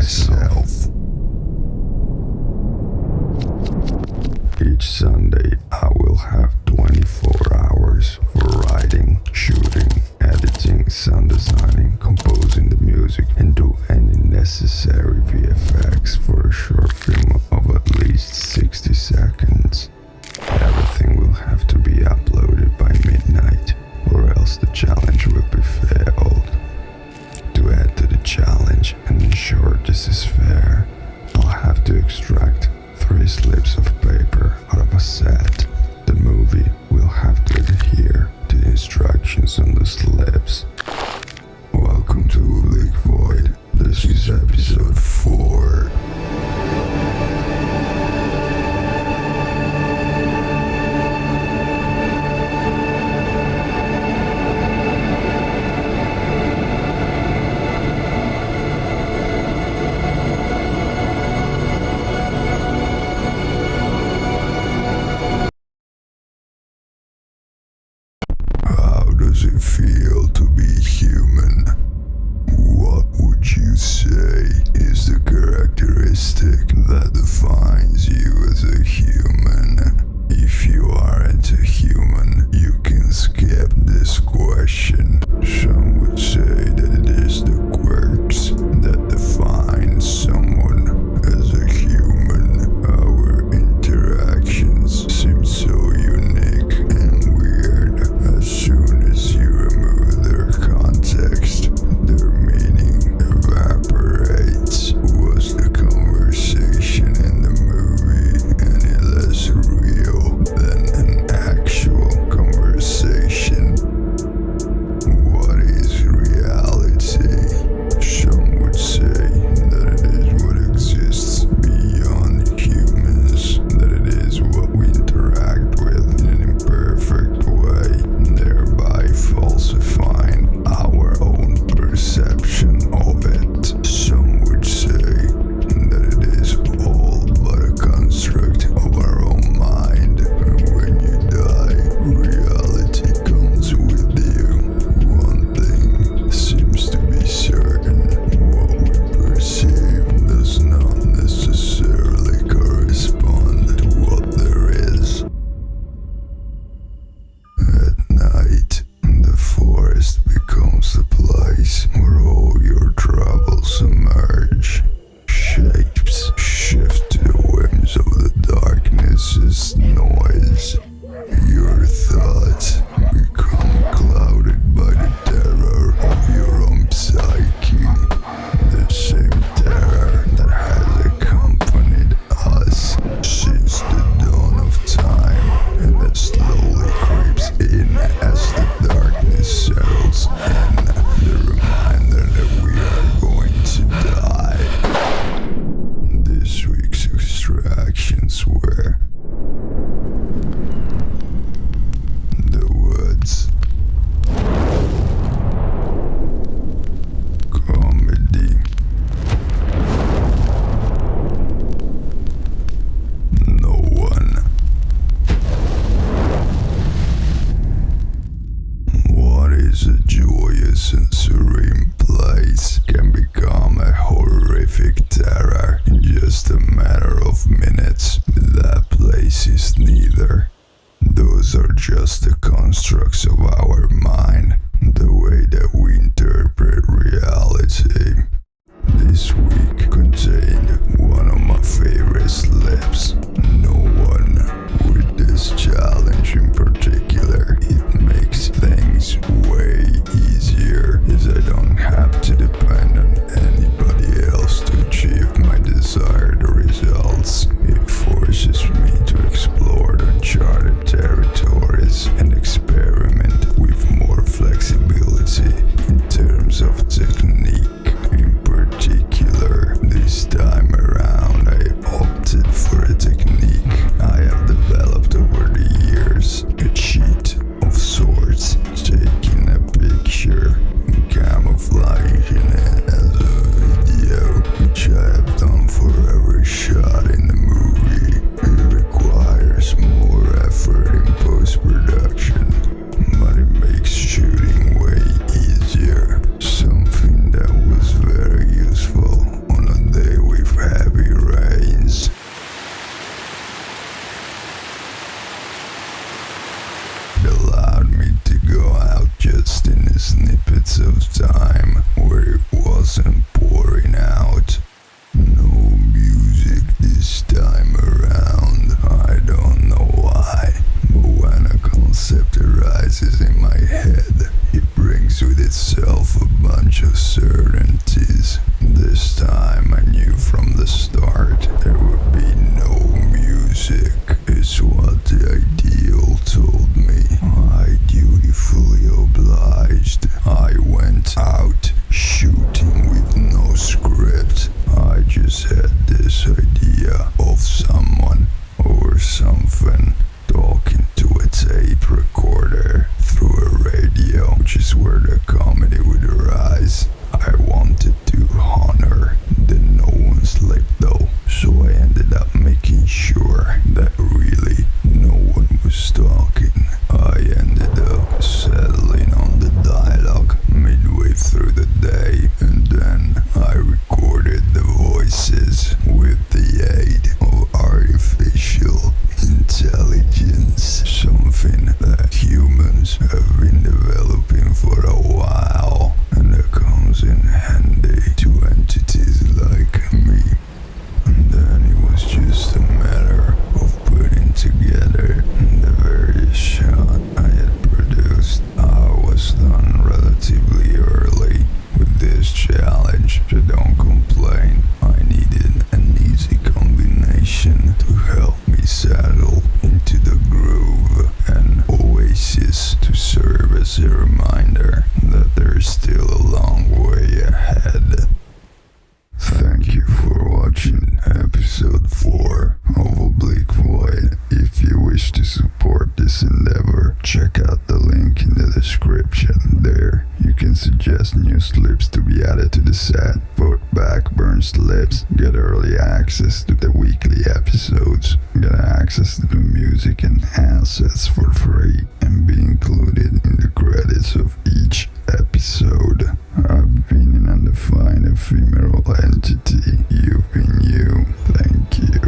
myself. Each Sunday, I will have 24 hours for writing, shooting, editing, sound designing, composing the music, and do any necessary VFX for a short film of at least 60 seconds. Everything will have to be uploaded by midnight, or else the challenge will be failed. To add to the challenge and ensure this is fair, I'll have to extract 3 slips of paper out of a set. The movie will have to adhere to the instructions on the slips. Welcome to Obliquevoid. This is episode 4. How does it feel to be human? What would you say is the characteristic that defines you as a human? If you aren't a human, you can skip this question. Some would say that it is the quirks that define someone as a human. Our interactions seem so unique and weird. As soon as you remove their context, their meaning evaporates. Was the conversation in the movie any less real than an actual conversation? What is reality? Some would say that it is what exists beyond humans, that it is what we interact with in an imperfect way, thereby falsifying our own perception of it. Some would say that it is all but a construct of our own mind, and when you die, reality comes with you. One thing seems to be certain: what we perceive does not necessarily correspond to what there is. At night, the forest becomes the place where all your troubles emerge. Shapes shift to the whims of the darkness as noise. Your thoughts become clouded by the terror of your own psyche. The same terror that has accompanied us since the dawn of time, and that slowly creeps in as the darkness settles in. The reminder that we are going to die. This week's extractions were the woods, comedy, no one. What is a joyous and serene place can become a horrific terror in just a matter of minutes. That place is neither. Those are just the constructs of our mind, the way that we interpret reality. This week contained one of my favorite slips, no one. With this challenge in particular, it makes things way easier, as I don't have to depend on anybody else to achieve my desired results. It forces me to explore uncharted territories and experiment with more flexibility in terms of technique. In particular, this time around, I opted for a technique I have developed over the years. It just had this idea of someone or something talking to a tape recorder through a radio, which is where the comedy would arise. I wanted to honor that no one slept though, so I ended up making sure that really no one was talking. I ended up settling on the dialogue midway through the day, and then I recorded the voices with the aid of artificial intelligence, something that humans have been developing for a while, and that comes in handy to entities like me. And then it was just a matter of putting together the various shots I had produced. I was done relatively early with this challenge, so don't complain. I needed an easy combination to help me settle into the groove, an oasis to serve as a reminder that there's still a long way ahead. Thank you for watching episode 4 of Obliquevoid. If you wish to support this endeavor, check out the link in the description. There, you can suggest new slips to be added to the set, vote back burned slips, get early access to the weekly episodes, get access to the music and assets for free, and be included in the credits of each episode. I've been an undefined ephemeral entity. You've been you. Thank you.